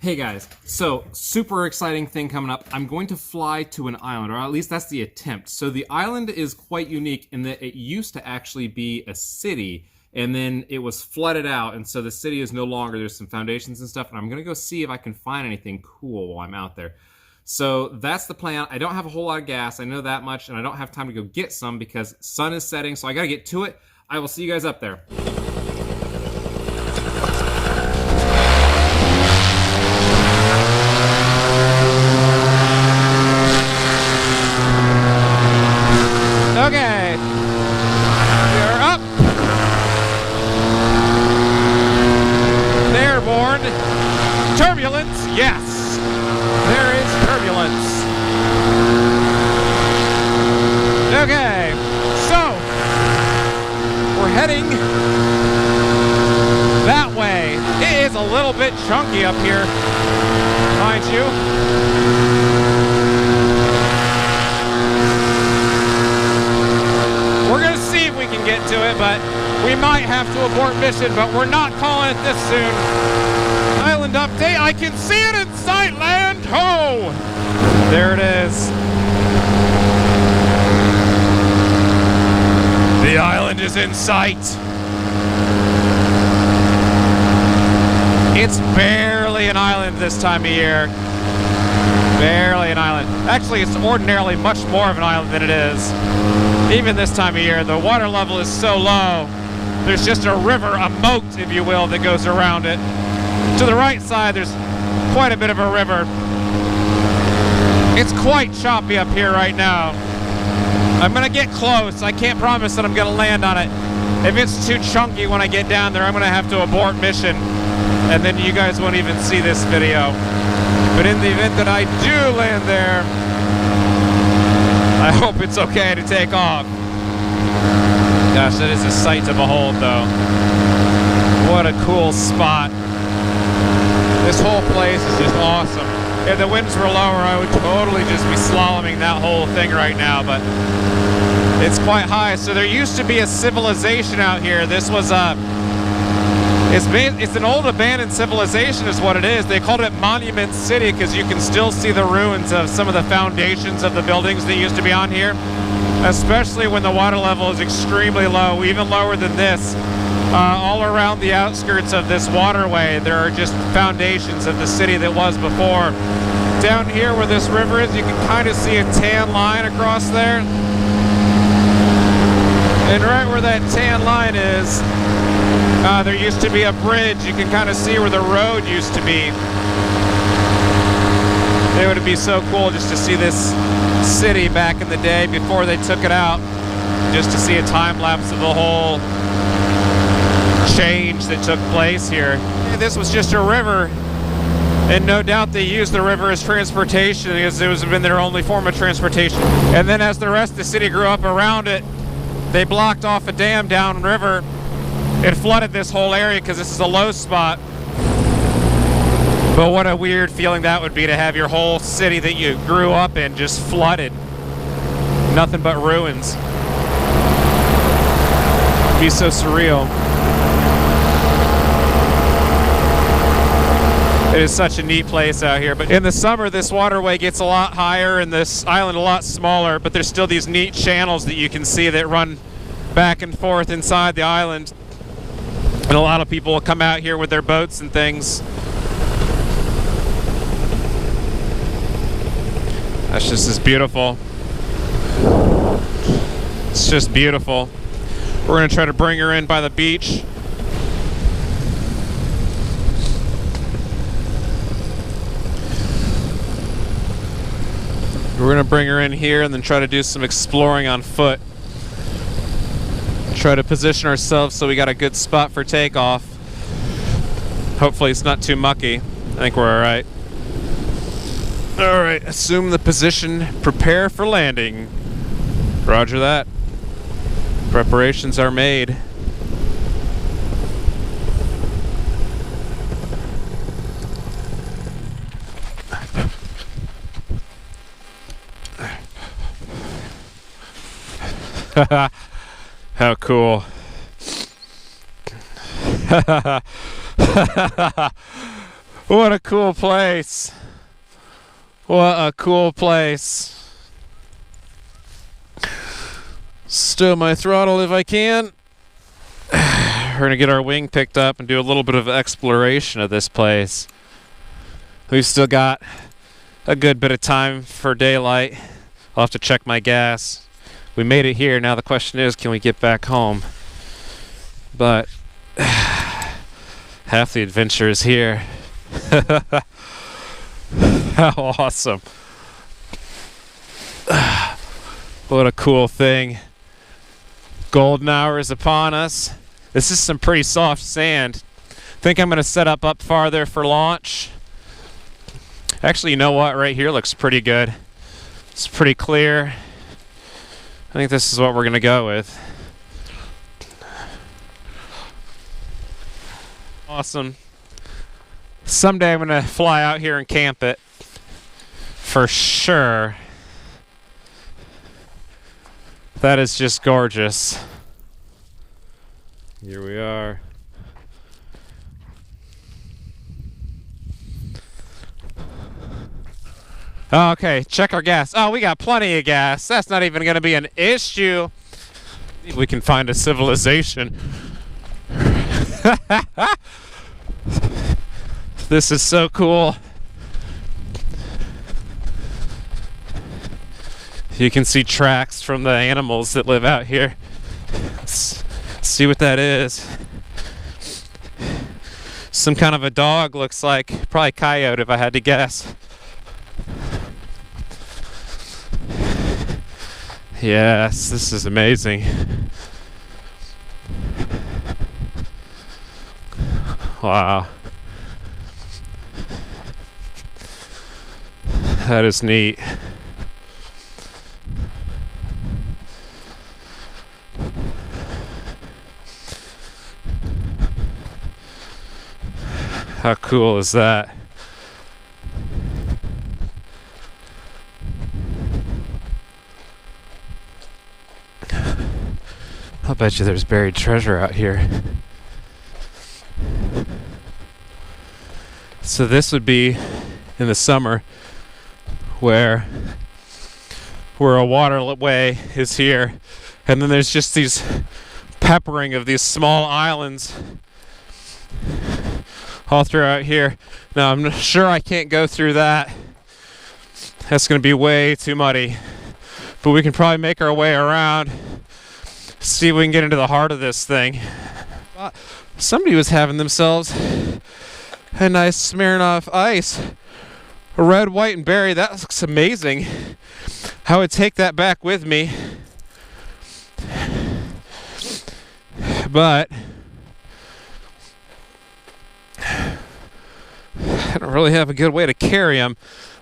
Hey guys, so super exciting thing coming up. I'm going to fly to an island, or at least that's the attempt. So the island is quite unique in that it used to actually be a city, and then it was flooded out, and so the city is no longer. There's some foundations and stuff, and I'm gonna go see if I can find anything cool while I'm out there. So that's the plan. I don't have a whole lot of gas, I know that much, and I don't have time to go get some because sun is setting, so I gotta get to it. I will see you guys up there. Okay, we are up. Airborne. Turbulence, yes. There is turbulence. Okay, so we're heading that way. It is a little bit chunky up here, mind you. We're gonna see if we can get to it, but we might have to abort mission, but we're not calling it this soon. Island update, I can see it in sight, land ho! There it is. The island is in sight. It's barely an island this time of year. Barely an island. Actually, it's ordinarily much more of an island than it is. Even this time of year, the water level is so low, there's just a river, a moat, if you will, that goes around it. To the right side, there's quite a bit of a river. It's quite choppy up here right now. I'm gonna get close. I can't promise that I'm gonna land on it. If it's too chunky when I get down there, I'm gonna have to abort mission, and then you guys won't even see this video. But in the event that I do land there, I hope it's okay to take off. Gosh, that is a sight to behold, though. What a cool spot. This whole place is just awesome. If the winds were lower, I would totally just be slaloming that whole thing right now, but it's quite high. So there used to be a civilization out here. This was it's an old abandoned civilization is what it is. They called it Monument City because you can still see the ruins of some of the foundations of the buildings that used to be on here, especially when the water level is extremely low, even lower than this. All around the outskirts of this waterway, there are just foundations of the city that was before. Down here where this river is, you can kind of see a tan line across there. And right where that tan line is, there used to be a bridge. You can kind of see where the road used to be. It would be so cool just to see this city back in the day before they took it out. Just to see a time lapse of the whole change that took place here. This was just a river, and no doubt they used the river as transportation because it was been their only form of transportation. And then as the rest of the city grew up around it, they blocked off a dam downriver. It flooded this whole area because this is a low spot. But what a weird feeling that would be to have your whole city that you grew up in just flooded. Nothing but ruins. It'd be so surreal. It is such a neat place out here, but in the summer this waterway gets a lot higher and this island a lot smaller, but there's still these neat channels that you can see that run back and forth inside the island. And a lot of people will come out here with their boats and things. That's just beautiful. It's just beautiful. We're gonna try to bring her in by the beach. We're gonna bring her in here and then try to do some exploring on foot. Try to position ourselves so we got a good spot for takeoff. Hopefully it's not too mucky. I think we're all right. All right, assume the position, prepare for landing. Roger that. Preparations are made. How cool. What a cool place. What a cool place. Stow my throttle if I can. We're gonna get our wing picked up and do a little bit of exploration of this place. We've still got a good bit of time for daylight. I'll have to check my gas. We made it here. Now the question is, can we get back home? But half the adventure is here. How awesome. What a cool thing. Golden hour is upon us. This is some pretty soft sand. Think I'm going to set up farther for launch. Actually, you know what? Right here looks pretty good. It's pretty clear. I think this is what we're going to go with. Awesome. Someday I'm going to fly out here and camp it. For sure. That is just gorgeous. Here we are. Okay, check our gas. Oh, we got plenty of gas. That's not even going to be an issue. We can find a civilization. This is so cool. You can see tracks from the animals that live out here. Let's see what that is. Some kind of a dog, looks like. Probably coyote if I had to guess. Yes, this is amazing. Wow. That is neat. How cool is that? I'll bet you there's buried treasure out here. So this would be in the summer where a waterway is here, and then there's just these peppering of these small islands all throughout here. Now I'm sure I can't go through that. That's going to be way too muddy, but we can probably make our way around, see if we can get into the heart of this thing. Somebody was having themselves a nice Smirnoff Ice, a red, white, and berry. That looks amazing. I would take that back with me, but I don't really have a good way to carry them,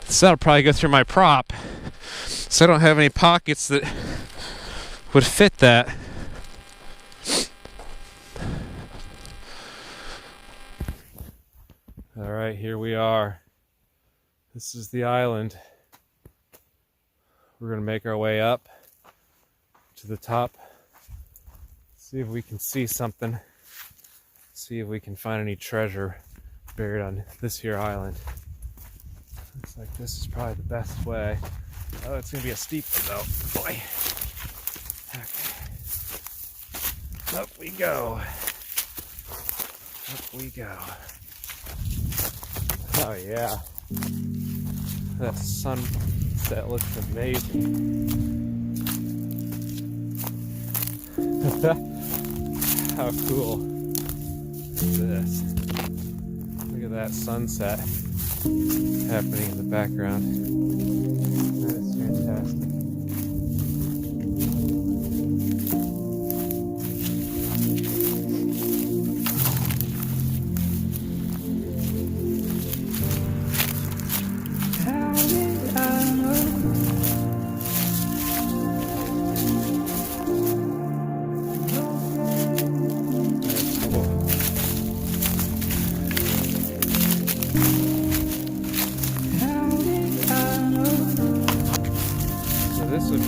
so that'll probably go through my prop. So I don't have any pockets that would fit that. All right, here we are. This is the island. We're going to make our way up to the top, see if we can see something, see if we can find any treasure buried on this here island. Looks like this is probably the best way. Oh, it's going to be a steep one though. Boy. Okay. Up we go. Up we go. Oh yeah, that sunset looks amazing. How cool is this? Look at that sunset happening in the background. That is fantastic. This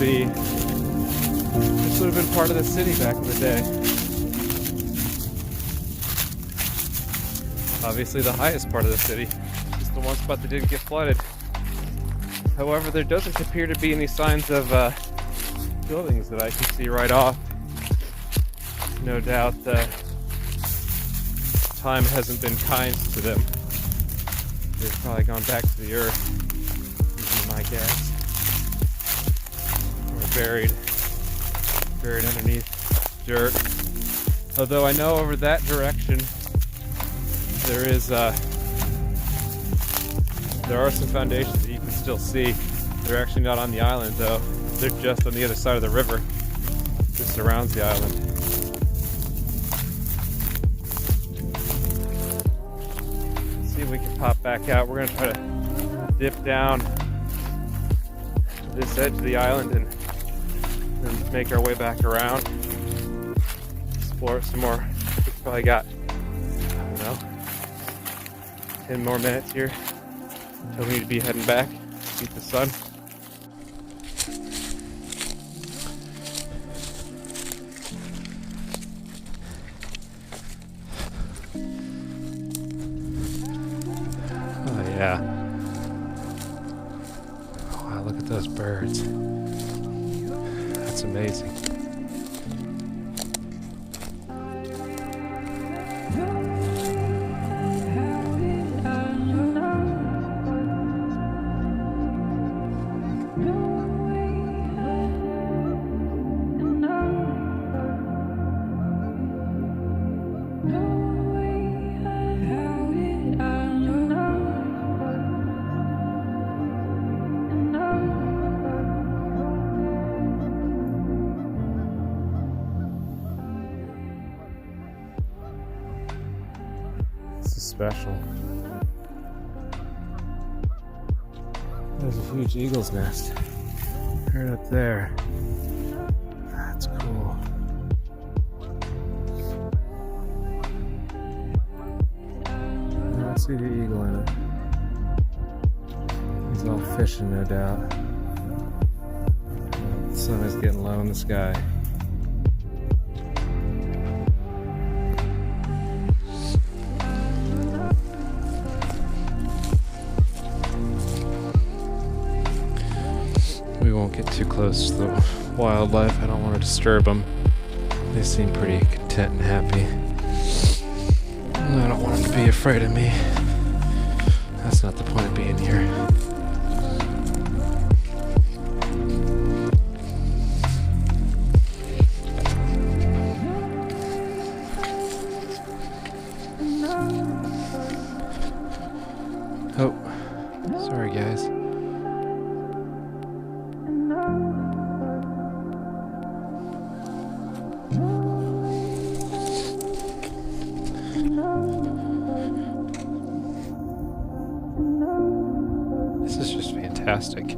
would have been part of the city back in the day. obviously the highest part of the city. Just the one spot that didn't get flooded. However, there doesn't appear to be any signs of buildings that I can see right off. No doubt time hasn't been kind to them. They've probably gone back to the earth, would be my guess. Or buried underneath dirt. Although I know over that direction there are some foundations that you can still see. They're actually not on the island though. They're just on the other side of the river that surrounds the island. Let's see if we can pop back out. We're gonna try to dip down to this edge of the island and then make our way back around. Explore some more. We've probably got, I don't know, 10 more minutes here until we need to be heading back to meet the sun. Oh yeah. Wow, look at those birds. That's amazing. This is special. There's a huge eagle's nest right up there. That's cool. I don't see the eagle in it. He's all fishing, no doubt. The sun is getting low in the sky. We won't get too close to the wildlife. I don't want to disturb them. They seem pretty content and happy. I don't want them to be afraid of me. That's not the point of being here. Oh, sorry guys. This is just fantastic.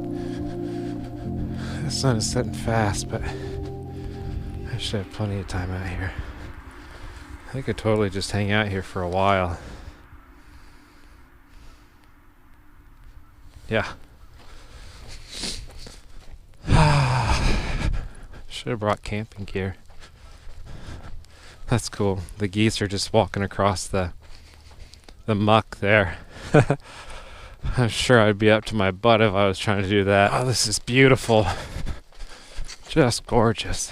The sun is setting fast, but I should have plenty of time out here. I could totally just hang out here for a while. Yeah. Should have brought camping gear. That's cool. The geese are just walking across the muck there. I'm sure I'd be up to my butt if I was trying to do that. Oh, this is beautiful. Just gorgeous.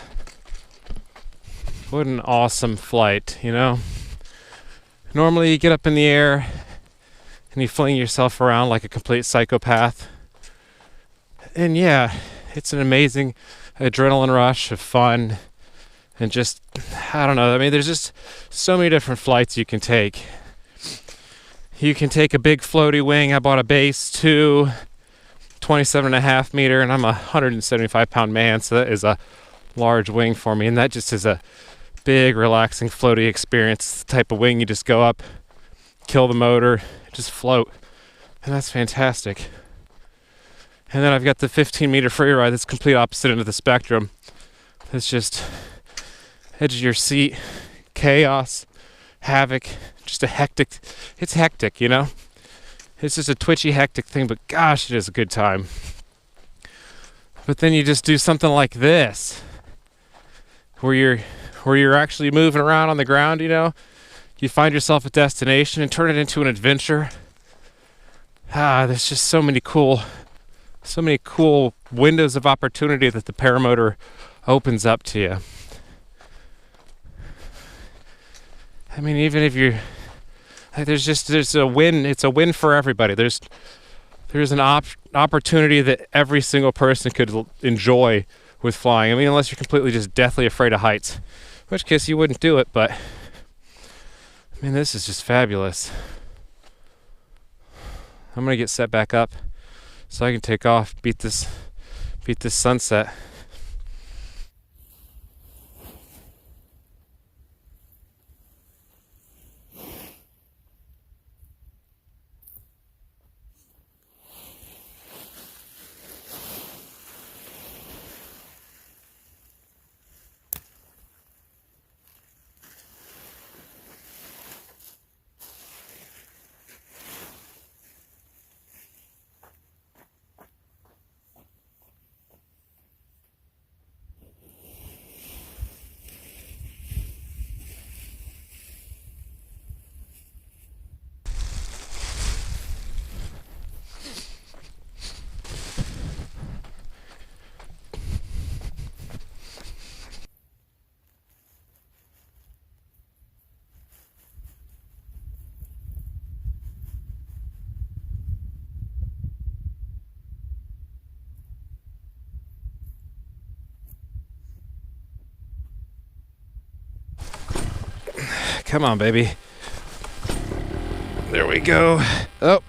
What an awesome flight, you know? Normally you get up in the air and you fling yourself around like a complete psychopath. And yeah, it's an amazing adrenaline rush of fun and just, I don't know, I mean, there's just so many different flights you can take. You can take a big floaty wing. I bought a base 2, 27.5 meter, and I'm a 175 pound man, so that is a large wing for me, and that just is a big relaxing floaty experience. It's the type of wing you just go up, kill the motor, just float, and that's fantastic. And then I've got the 15 meter free ride that's complete opposite end of the spectrum. It's just edge of your seat, chaos, havoc, just a hectic, it's hectic, you know? It's just a twitchy, hectic thing, but gosh, it is a good time. But then you just do something like this, where you're actually moving around on the ground, you know? you find yourself a destination and turn it into an adventure. There's just so many cool windows of opportunity that the paramotor opens up to you. I mean, even if you're, there's a win. It's a win for everybody. There's an opportunity that every single person could enjoy with flying. I mean, unless you're completely just deathly afraid of heights, in which case you wouldn't do it. But I mean, this is just fabulous. I'm gonna get set back up so I can take off, beat this sunset. Come on, baby. There we go. Oh.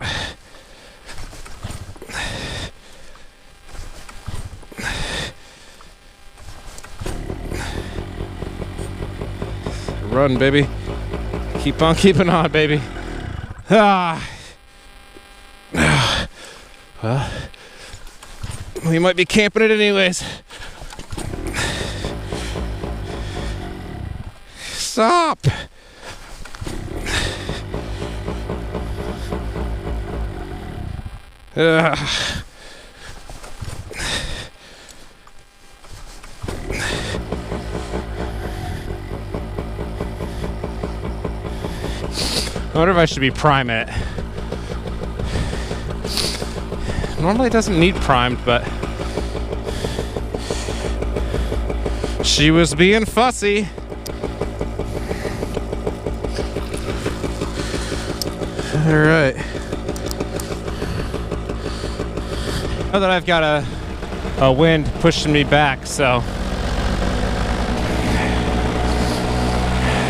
Run, baby. Keep on keeping on, baby. Well, we might be camping it anyways. Stop. I wonder if I should be prime it. Normally it doesn't need primed, but she was being fussy. All right. Now that I've got a wind pushing me back, so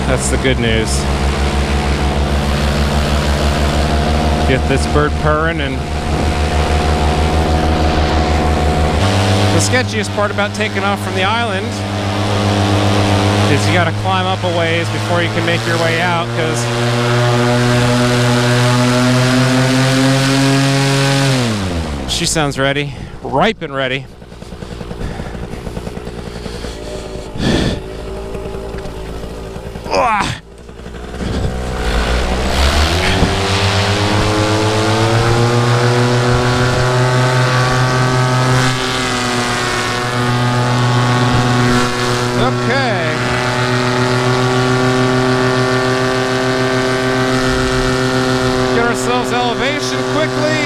that's the good news. Get this bird purring. And the sketchiest part about taking off from the island is you gotta climb up a ways before you can make your way out, because she sounds ready, ripe and ready. Okay. Get ourselves elevation quickly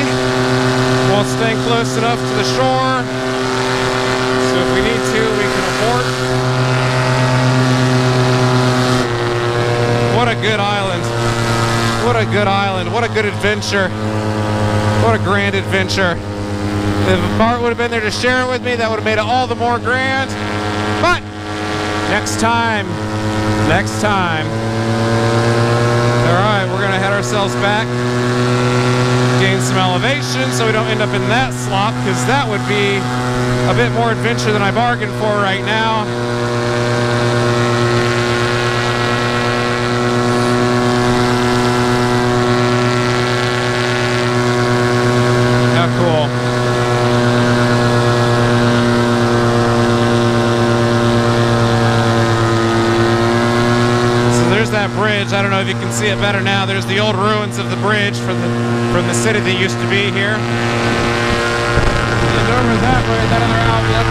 while staying close enough to the shore, so if we need to, we can abort. What a good island. What a good island. What a good adventure. What a grand adventure. If Bart would have been there to share it with me, that would have made it all the more grand. But next time. All right, we're gonna head ourselves back, gain some elevation so we don't end up in that slop, because that would be a bit more adventure than I bargained for right now. How cool. That bridge, I don't know if you can see it better now. There's the old ruins of the bridge from the city that used to be here. And over that way, that other outlook,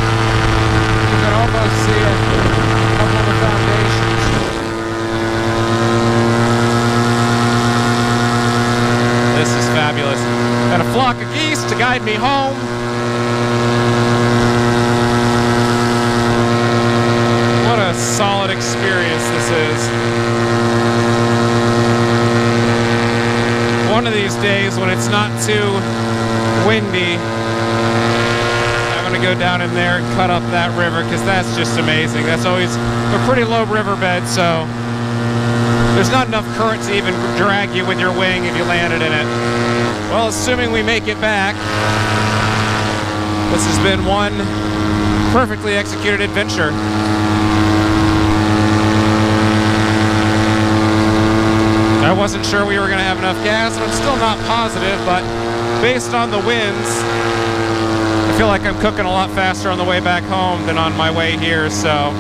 you can almost see a couple of the foundations. fabulous. And a flock of geese to guide me home. What a solid experience this is. One of these days when it's not too windy, I'm gonna go down in there and cut up that river, because that's just amazing. That's always a pretty low riverbed, so there's not enough current to even drag you with your wing if you landed in it. Well, assuming we make it back, this has been one perfectly executed adventure. I wasn't sure we were going to have enough gas, and I'm still not positive, but based on the winds, I feel like I'm cooking a lot faster on the way back home than on my way here, so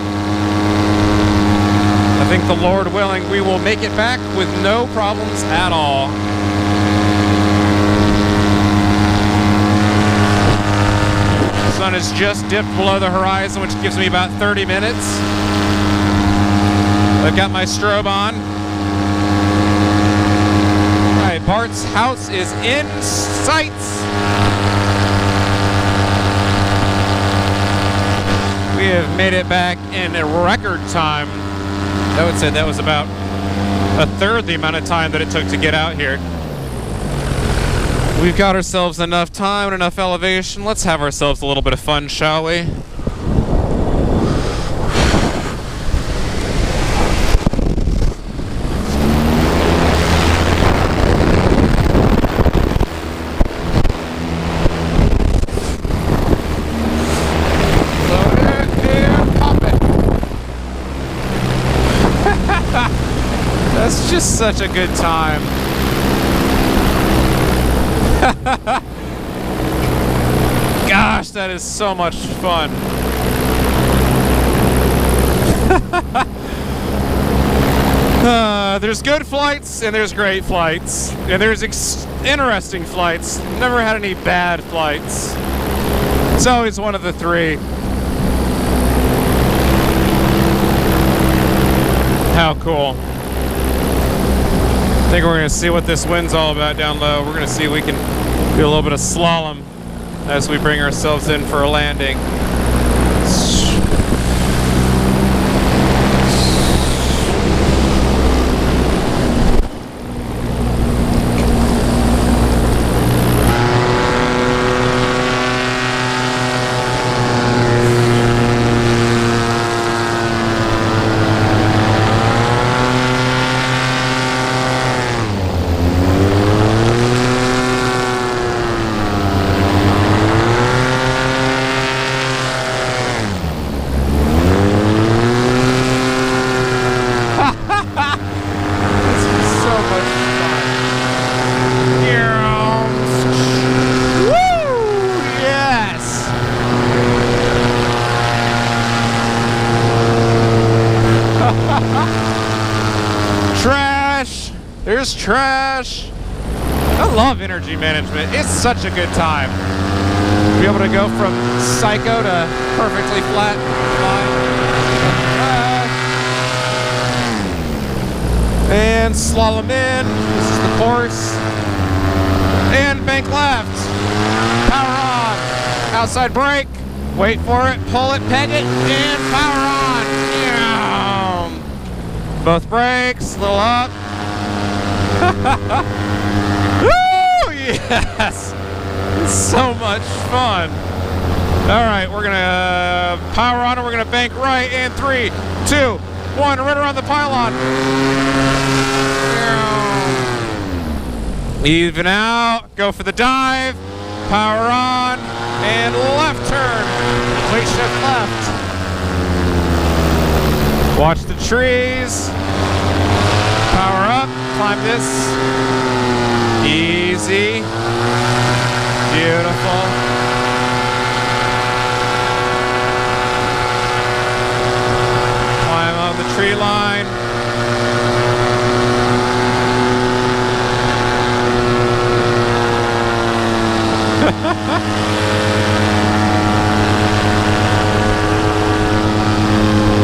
I think the Lord willing, we will make it back with no problems at all. The sun has just dipped below the horizon, which gives me about 30 minutes. I've got my strobe on. All right, Bart's house is in sight. We have made it back in a record time. I would say that was about a third the amount of time that it took to get out here. We've got ourselves enough time and enough elevation. Let's have ourselves a little bit of fun, shall we? That's just such a good time. Gosh, that is so much fun. There's good flights and there's great flights. And there's interesting flights. Never had any bad flights. It's always one of the three. How cool. I think we're going to see what this wind's all about down low. We're going to see if we can do a little bit of slalom as we bring ourselves in for a landing. There's trash. I love energy management. It's such a good time. To be able to go from psycho to perfectly flat line. And slalom in. This is the course. And bank left. Power on. Outside brake. Wait for it. Pull it. Peg it. And power on. Both brakes. A little up. Woo! Yes! It's so much fun. All right, we're gonna power on and we're gonna bank right in 3, 2, 1, right around the pylon. Even out, go for the dive, power on, and left turn. Complete shift left. Watch the trees. Power up, climb this. Easy. Beautiful. Climb on the tree line.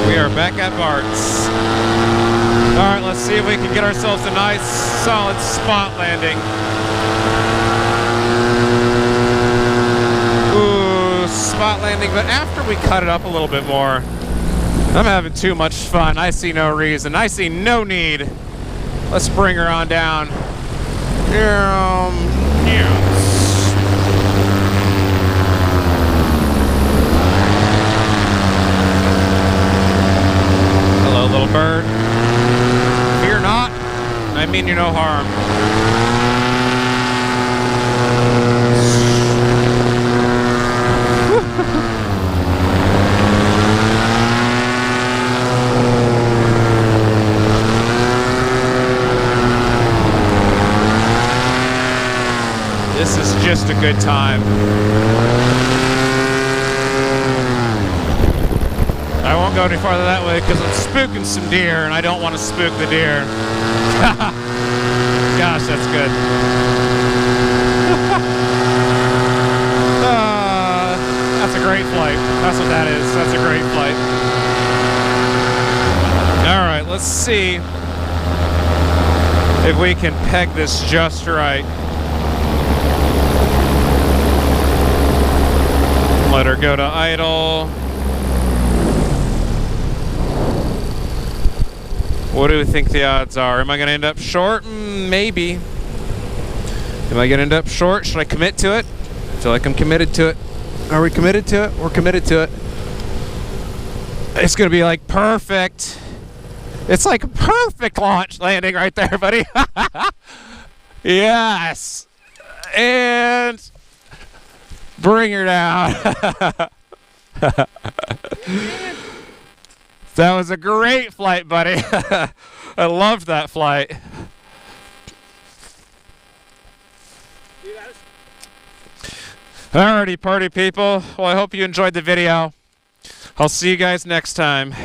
We are back at Bart's. All right, let's see if we can get ourselves a nice, solid spot landing. landing, but after we cut it up a little bit more, I'm having too much fun. I see no reason. I see no need. Let's bring her on down. Hello, little bird. Fear not. I mean you no harm. This is just a good time. I won't go any farther that way because I'm spooking some deer and I don't want to spook the deer. Gosh, that's good. That's a great flight. That's what that is. That's a great flight. All right, let's see if we can peg this just right. Let her go to idle. What do we think the odds are? Am I going to end up short? Maybe. Am I going to end up short? Should I commit to it? I feel like I'm committed to it. Are we committed to it? We're committed to it. It's going to be like perfect. It's like a perfect launch landing right there, buddy. Yes. And bring her down. That was a great flight, buddy. I loved that flight. Alrighty, party people. Well, I hope you enjoyed the video. I'll see you guys next time.